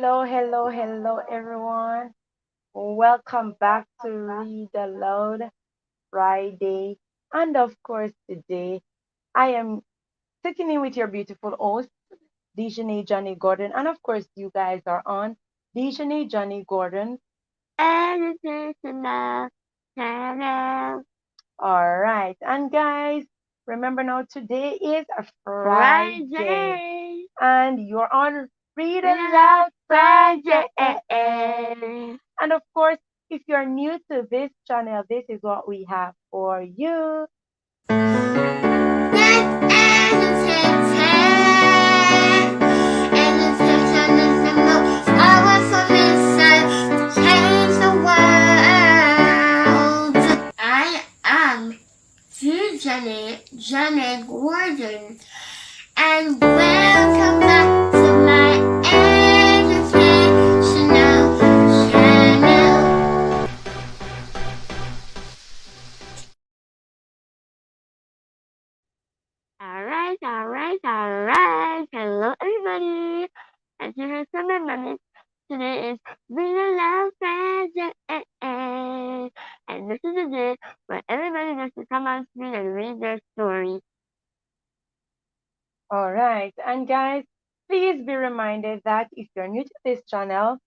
Hello, everyone. Welcome back to Read Aloud Friday. And of course, today I am sitting in with your beautiful host, Dijonae Johnny Gordon. And of course, you guys are on Dijonae Johnny Gordon. Educational channel. All right. And guys, remember now, today is a Friday. Friday. And you're on Read Love Aloud Friday. Friday. And of course, if you're new to this channel, this is what we have for you. Education is the most powerful missile. Change the world. I am Jaynae Gordon, and welcome back to my educational channel. Alright. Hello, everybody. As you heard from my mommy, today is Real Love Friday. And this is the day where everybody gets to come on screen and read their story. All right. And guys, please be reminded that if you're new to this channel,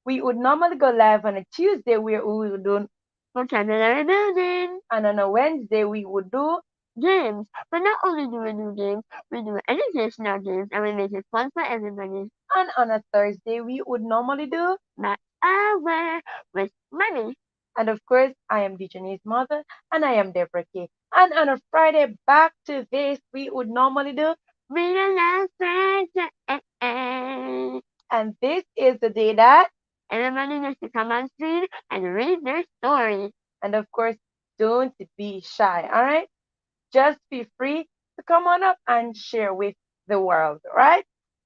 we would normally go live on a Tuesday where we would do, Vocabulary building. and on a Wednesday we would do, Games. But not only do we do games, we do educational games and we make it fun for everybody. and on a Thursday we would normally do. Not hour with money. And of course, I am Dijonae's mother, and I am Deborah K. And on a Friday, back to this, we would normally do. Real Love Friday. And this is the day that. Everybody needs to come on screen and read their story. And of course, don't be shy, all right? Just feel free to come on up and share with the world, right?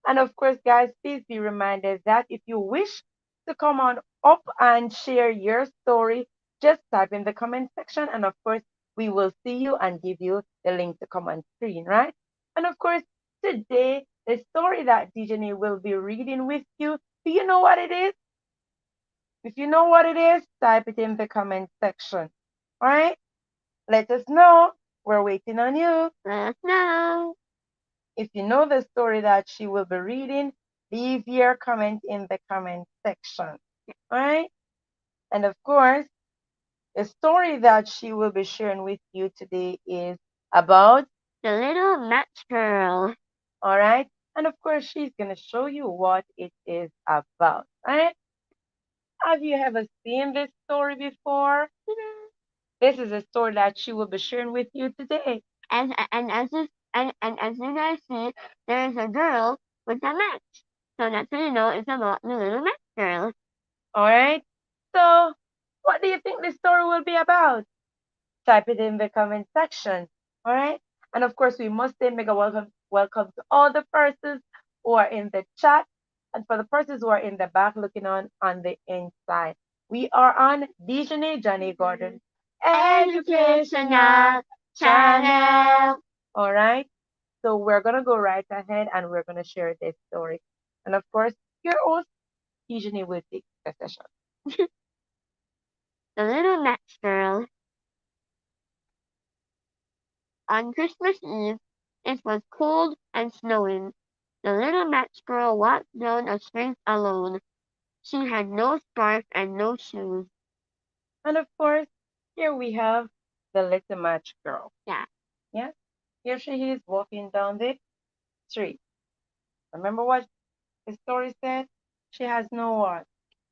And of course, guys, please be reminded that if you wish to come on up and share your story, just type in the comment section. And of course, we will see you and give you the link to come on screen, right? And of course, today, the story that Dijonae will be reading with you, do you know what it is? If you know what it is, type it in the comment section. All right? Let us know. We're waiting on you. Let us know. If you know the story that she will be reading, leave your comment in the comment section. All right? And of course, the story that she will be sharing with you today is about The Little Match Girl. all right? And of course, she's going to show you what it is about. All right? Have you ever seen this story before? This is a story that she will be sharing with you today. And as you guys see, there is a girl with a match. So that's how you know it's about the little match girl. All right? So, what do you think this story will be about? Type it in the comment section. All right? And of course, we must say mega welcome to all the persons who are in the chat and for the persons who are in the back looking on the inside. We are on Dijonae Johnny Gordon Educational channel. All right? So we're going to go right ahead and we're going to share this story. And of course, your host, Dijonae, will take the session. The Little Match Girl. On Christmas Eve, it was cold and snowing. The little match girl walked down a street alone. She had no scarf and no shoes. And of course, here we have the little match girl. Yeah. Yeah. Here she is walking down the street. Remember what the story said? She has no what?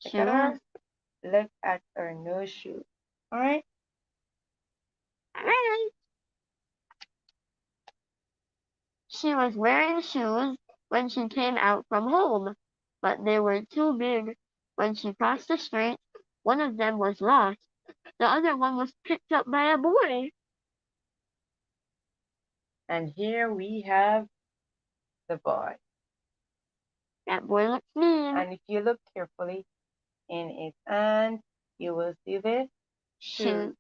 Look at her. Shoes. Look at her no shoes. All right. Alright. She was wearing shoes when she came out from home, but they were too big. When she crossed the street, one of them was lost. The other one was picked up by a boy. And here we have the boy. That boy looked mean. And if you look carefully in his hand, you will see the shoe. Shoe.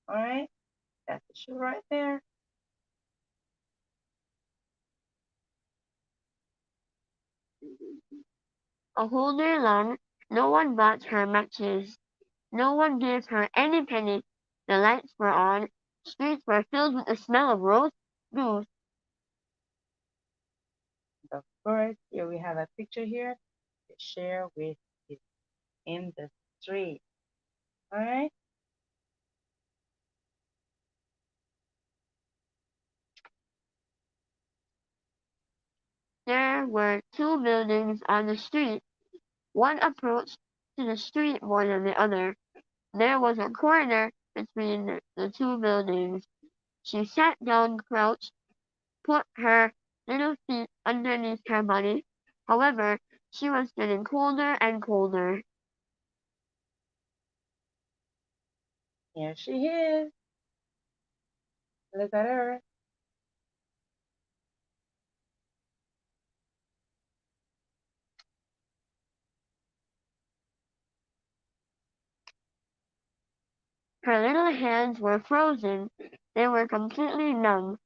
All right. That's the shoe right there. A whole day long, no one bought her matches. No one gave her any penny. The lights were on. Streets were filled with the smell of roast goose. Of course, here we have a picture here to share with you in the street. All right. There were two buildings on the street. One approached to the street more than the other. There was a corner between the two buildings. She sat down, crouched, put her little feet underneath her body. However, she was getting colder and colder. Here she is. Look at her. Her little hands were frozen. They were completely numb.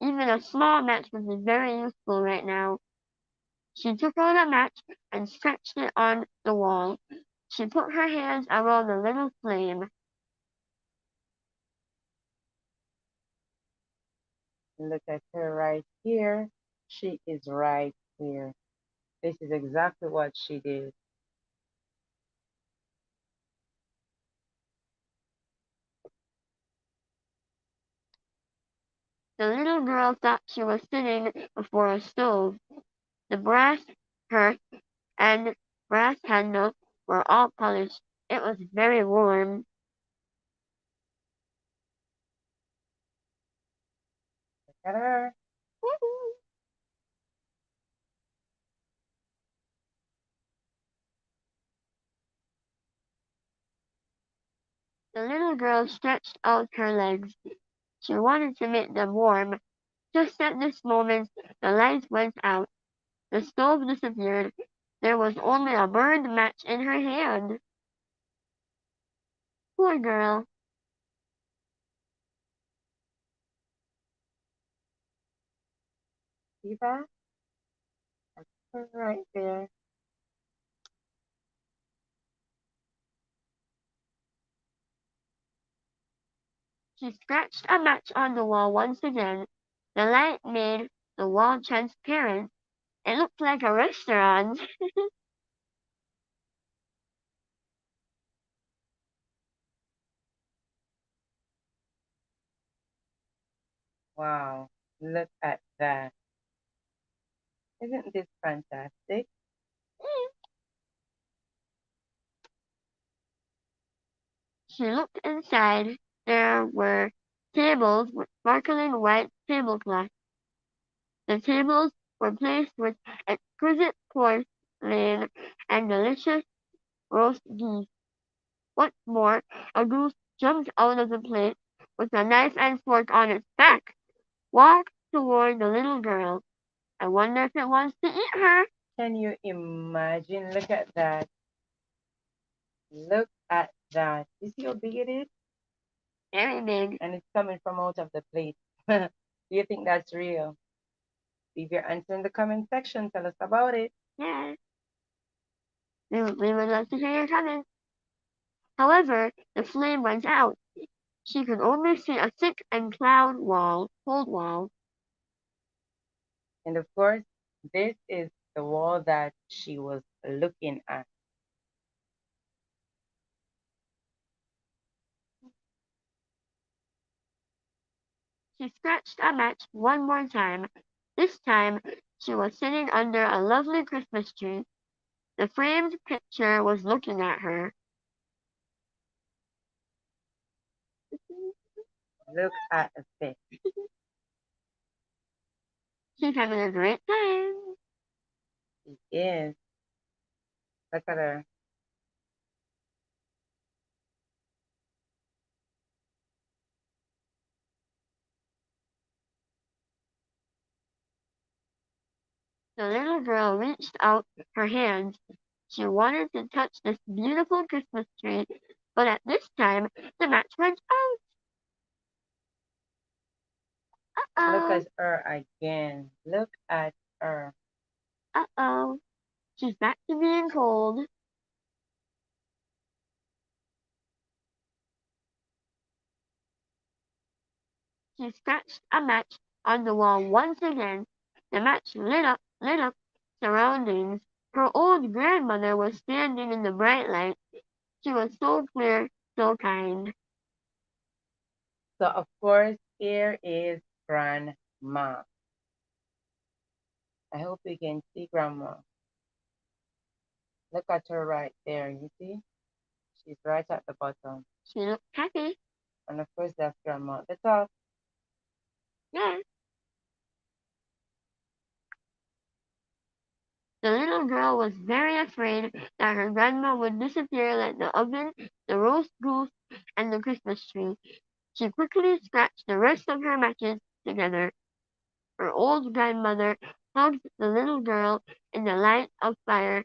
Even a small match would be very useful right now. She took out a match and stretched it on the wall. She put her hands around the little flame. Look at her right here. She is right here. This is exactly what she did. The little girl thought she was sitting before a stove. The brass hearth and brass handle were all polished. It was very warm. Look at her. The little girl stretched out her legs. She wanted to make them warm. Just at this moment, the lights went out. The stove disappeared. There was only a burned match in her hand. Poor girl. See that? That's her right there. She scratched a match on the wall once again. The light made the wall transparent. It looked like a restaurant. Wow. Look at that. Isn't this fantastic? She looked inside. There were tables with sparkling white tablecloths. The tables were placed with exquisite porcelain and delicious roast geese. What's more, a goose jumped out of the plate with a knife and fork on its back, walked toward the little girl. I wonder if it wants to eat her. Can you imagine? Look at that. Look at that. You see how big it is? Very big. And it's coming from out of the plate. Do you think that's real? Leave your answer in the comment section. Tell us about it. Yes. We would love to hear your comments. However, the flame went out. She could only see a thick and cold wall. And of course, this is the wall that she was looking at. She scratched a match one more time. This time, she was sitting under a lovely Christmas tree. The framed picture was looking at her. Look at this. She's having a great time. She is. Look at her. The little girl reached out her hands. She wanted to touch this beautiful Christmas tree, but at this time, the match went out. Look Uh-oh, at her again. Look at her. uh-oh. She scratched a match on the wall once again. The match lit up surroundings. Her old grandmother was standing in the bright light. She was so clear, so kind. So, of course, here is Grandma. I hope you can see Grandma. Look at her right there. You see? She's right at the bottom. She looked happy. And of course, that's Grandma at the top. Yes. The little girl was very afraid that her grandma would disappear like the oven, the roast goose, and the Christmas tree. She quickly scratched the rest of her matches together. Her old grandmother hugged the little girl in the light of fire.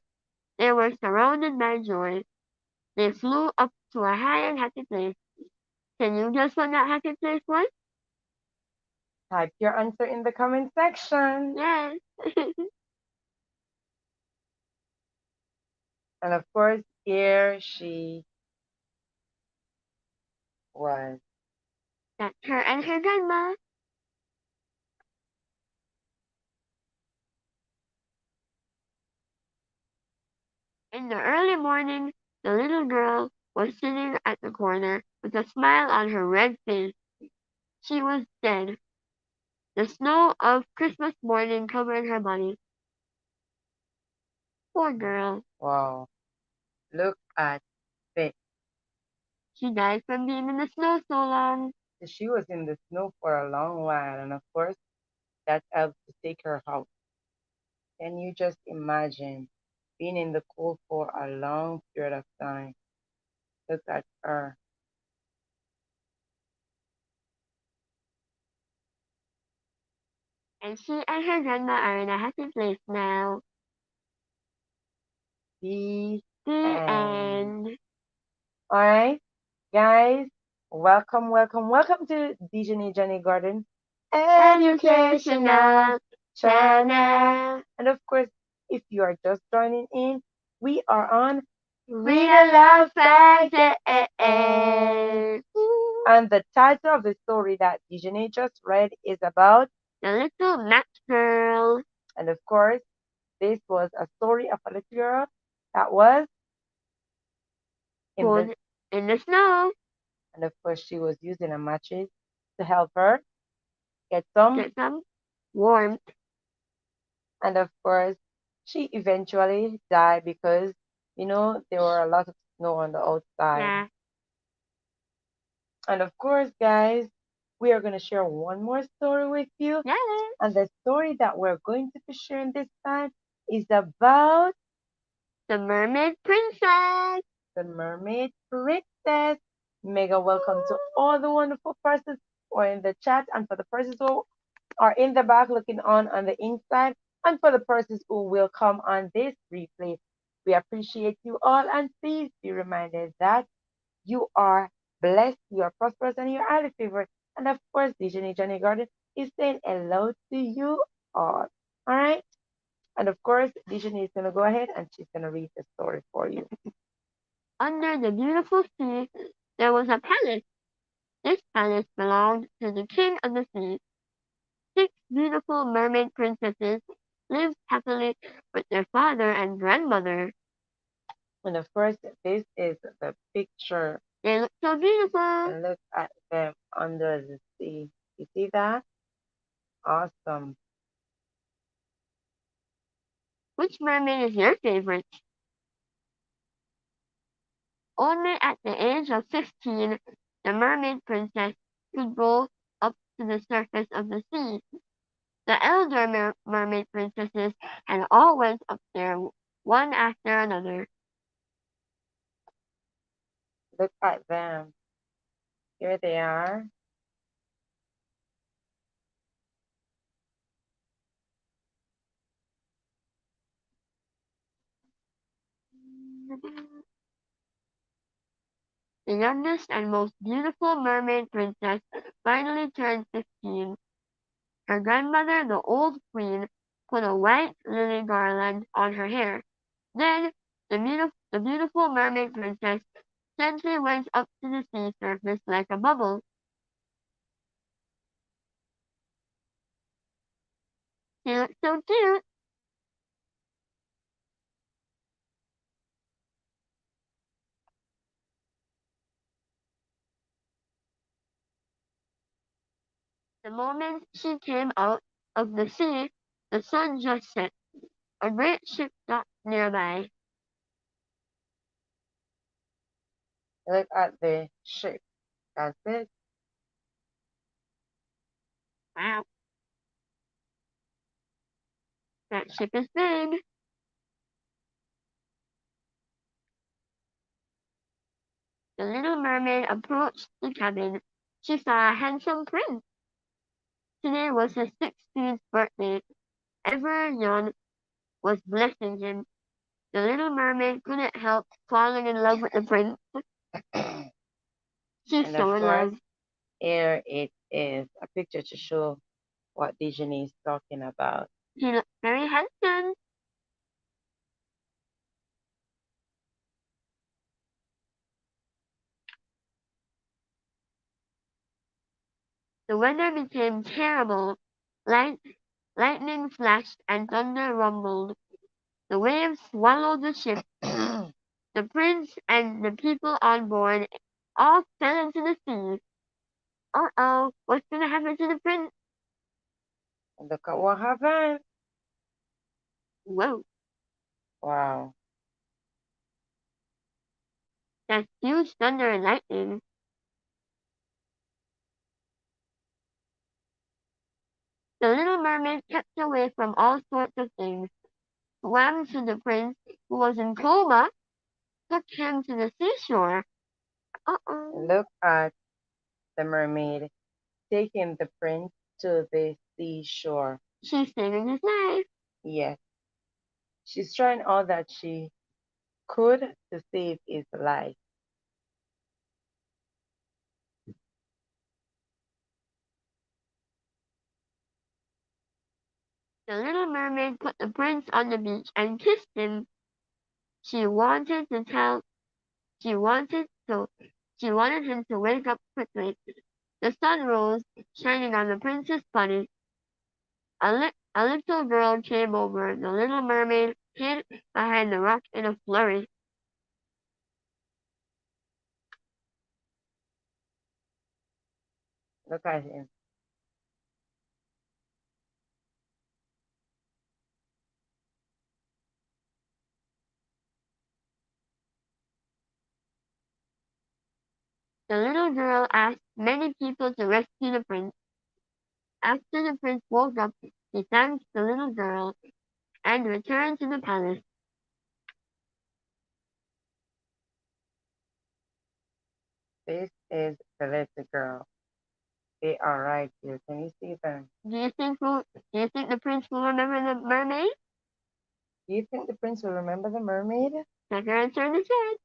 They were surrounded by joy. They flew up to a high and happy place. Can you guess what that happy place was? Type your answer in the comment section. Yes. And of course, here she was. That's her and her grandma. In the early morning, the little girl was sitting at the corner with a smile on her red face. She was dead. The snow of Christmas morning covered her body. Poor girl. Wow. Look at this. She died from being in the snow so long. She was in the snow for a long while, and of course, that helped to take her out. Can you just imagine being in the cold for a long period of time? Look at her. And she and her grandma are in a happy place now. The The end. end. All right, guys, welcome to Dijonae Garden Educational Educational Channel. channel. And of course, if you are just joining in, we are on Read aloud Friday. And the title of the story that Dijonae just read is about, The little match girl. and of course, this was a story of a little girl that was in the, Pulled in the snow. and of course, she was using a mattress to help her get some, Get some warmth. and of course, she eventually died because, there were a lot of snow on the outside. Yeah. And of course, guys, we are going to share one more story with you. Yeah. And the story that we're going to be sharing this time is about The mermaid princess. the mermaid princess. Mega welcome to all the wonderful persons who are in the chat, and for the persons who are in the back looking on the inside, and for the persons who will come on this replay. We appreciate you all, and please be reminded that you are blessed, you are prosperous, and you're highly favored. And of course, Dijonae Johnny Garden is saying hello to you all. All right? And of course, Dijonae is going to go ahead and she's going to read the story for you. Under the beautiful sea, there was a palace. This palace belonged to the king of the sea. 6 beautiful mermaid princesses lived happily with their father and grandmother. And of course, this is the picture. They looked so beautiful. And look at them under the sea. You see that? Awesome. Which mermaid is your favorite? Only at the age of 15, the mermaid princess could go up to the surface of the sea. The elder mermaid princesses had all went up there one after another. Look at them. Here they are. The youngest and most beautiful mermaid princess finally turned 15. Her grandmother, the old queen, put a white lily garland on her hair. Then the beautiful mermaid princess gently went up to the sea surface like a bubble. He looked so cute. The moment she came out of the sea, the sun just set. A great ship docked nearby. Look at the ship. That's it. Wow, that ship is big. The little mermaid approached the cabin. She saw a handsome prince. Today was his 16th birthday. Everyone was blessing him. The little mermaid couldn't help falling in love with the prince. She's And of so in course, love. here it is a picture to show what Dijonae is talking about. He looked very handsome. The weather became terrible. Light, lightning flashed and thunder rumbled. The waves swallowed the ship. Look The prince and the people on board all fell into the sea. Uh-oh, what's gonna happen to the prince? at what happened. Whoa, Wow. that's huge thunder and lightning. The little mermaid kept away from all sorts of things, swam to the prince, who was in coma, took him to the seashore. Uh-oh, Look at the mermaid taking the prince to the seashore. she's saving his life. Yes, she's trying all that she could to save his life. The little mermaid put the prince on the beach and kissed him. She wanted to tell, she wanted to, she wanted him to wake up quickly. The sun rose, shining on the prince's body. A little girl came over. The little mermaid hid behind the rock in a flurry. Look at him. The little girl asked many people to rescue the prince. After the prince woke up, he thanked the little girl and returned to the palace. This is the little girl. They are right here. Can you see them? Do you think the prince will remember the mermaid? Do you think the prince will remember the mermaid? Check her and turn his head.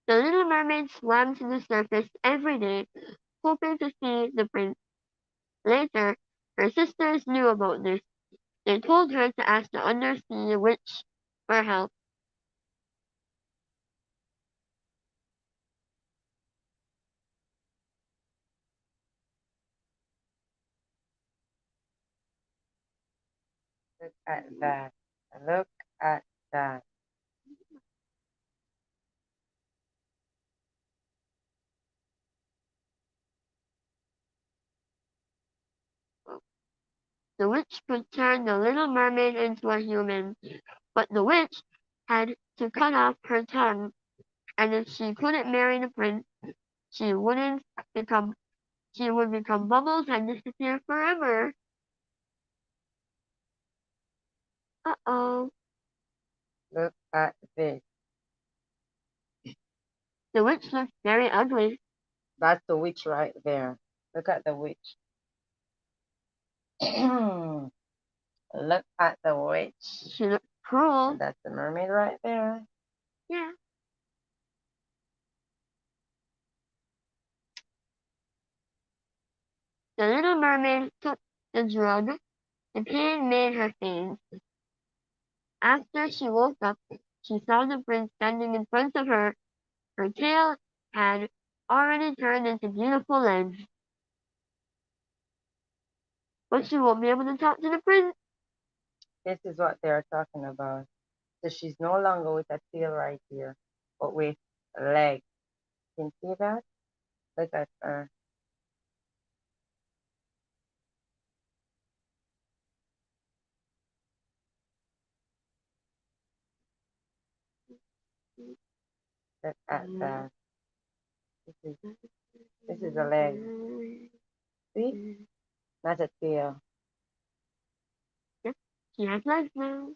The little mermaid swam to the surface every day, hoping to see the prince. Later, her sisters knew about this. They told her to ask the undersea witch for help. Look at that. Look at that. The witch could turn the little mermaid into a human, but the witch had to cut off her tongue, and if she couldn't marry the prince, she wouldn't become she would become bubbles and disappear forever. Uh-oh. Look at this. The witch looked very ugly. That's the witch right there. Look at the witch. Look at the witch. She looked cruel. And that's the mermaid right there. Yeah. The little mermaid took the drug. The pain made her faint. After she woke up, she saw the prince standing in front of her. Her tail had already turned into beautiful legs. but she won't be able to talk to the prince. This is what they're talking about. So she's no longer with a tail right here, but with a leg. You can see that? Look at her. Look at that. This is this is a leg. See? Not a tail. Yep, she has legs now.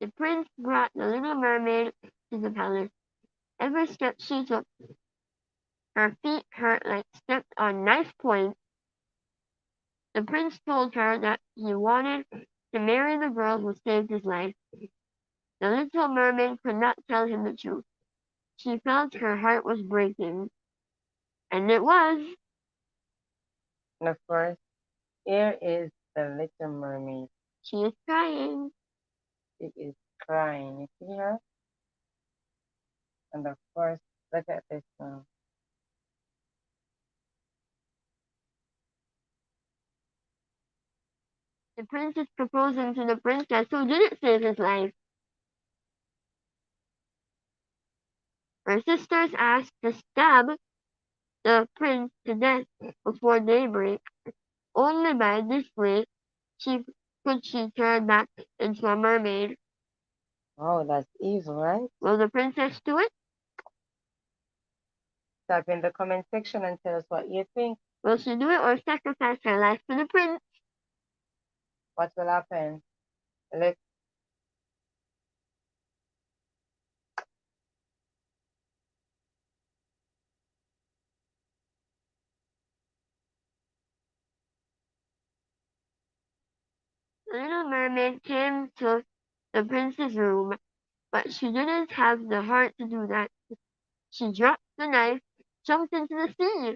The prince brought the little mermaid to the palace. Every step she took, her feet hurt like steps on knife points. The prince told her that he wanted to marry the girl who saved his life. The little mermaid could not tell him the truth. She felt her heart was breaking. And it was. And of course, here is the little mermaid. She is crying. She is crying. You see her? And of course, look at this now. The prince is proposing to the princess who didn't save his life. Her sisters asked to stab the prince to death before daybreak. Only by this way she could she turn back into a mermaid. Oh, that's evil, right? Will the princess do it? Type in the comment section and tell us what you think. Will she do it or sacrifice her life for the prince? What will happen? Look, The little mermaid came to the prince's room, but she didn't have the heart to do that. She dropped the knife, jumped into the sea.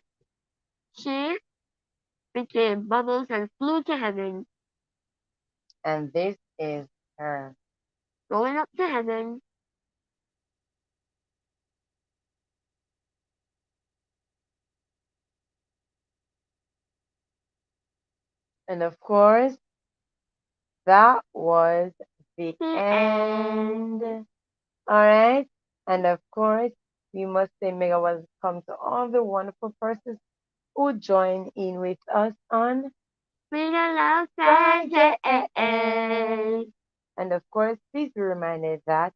She became bubbles and flew to heaven. and this is her. Going up to heaven, And of course, that was the the end. end. All right. And of course, we must say mega welcome to all the wonderful persons who join in with us on Bring a love Friday. Friday. And of course, please be reminded that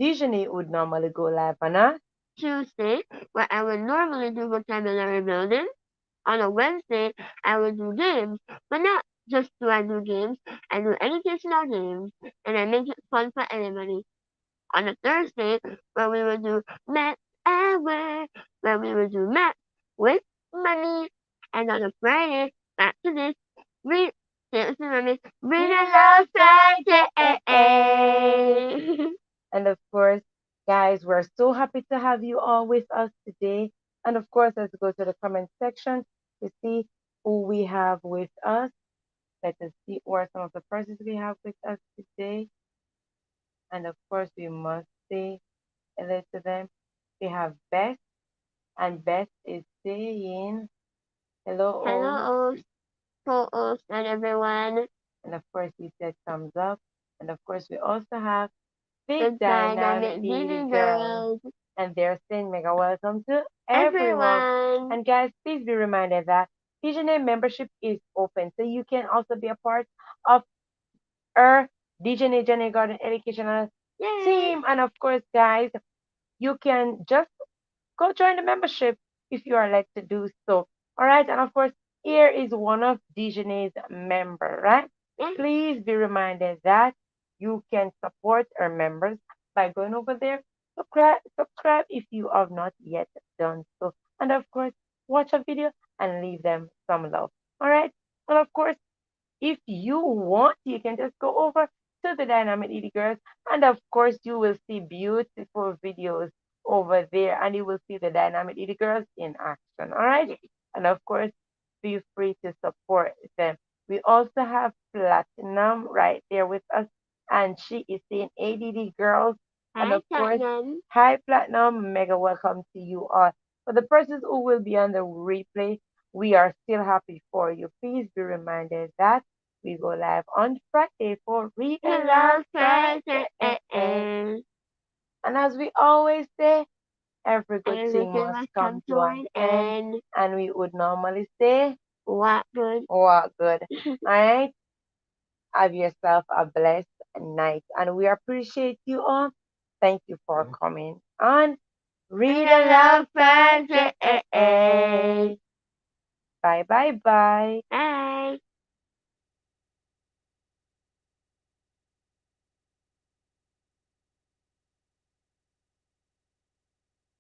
Dijonae would normally go live on a Tuesday, what I would normally do vocabulary building. On a Wednesday, I would do games, but not just do I do games, I do educational games, and I make it fun for everybody. On a Thursday, where we would do math hour, where we would do math with money, and on a Friday, back to this, read, say it with me, mommy, read aloud Friday. And of course, guys, we're so happy to have you all with us today. And of course, let's go to the comment section to see who we have with us. Let us see who are some of the persons we have with us today. And of course, we must say hello to them. We have Beth, and Beth is saying hello all. Hello, co-host and everyone. And of course, we said thumbs up. And of course, we also have The Big Dynamic dynamic Beauty beauty Girl. girls. And they're saying mega welcome to everyone. Everyone. And guys, please be reminded that Dijonae membership is open. So you can also be a part of our Dijonae Jaynae Garden Educational Yay. team. And of course, guys, you can just go join the membership if you are led to do so. All right. And of course, here is one of Dijonae's member, right? Yeah. Please be reminded that you can support our members by going over there. Subscribe if you have not yet done so. And of course, watch a video and leave them some love. All right. And of course, if you want, you can just go over to the Dynamic Edie Girls, and of course, you will see beautiful videos over there, and you will see the Dynamic Edie Girls in action. All right, and of course, feel free to support them. We also have Platinum right there with us, and she is saying ADD Girls, and Hi, of course, Platinum. hi Platinum, mega welcome to you all. For the persons who will be on the replay, we are still happy for you. Please be reminded that we go live on Friday for Read The Aloud love Friday. friends. And as we always say, every good thing Everything must must come come to to an an end. end. And we would normally say, What good? what good. All right? Have yourself a blessed night. And we appreciate you all. Thank you for coming on. The Read love Aloud friends. Friday. Bye, bye, bye. Bye.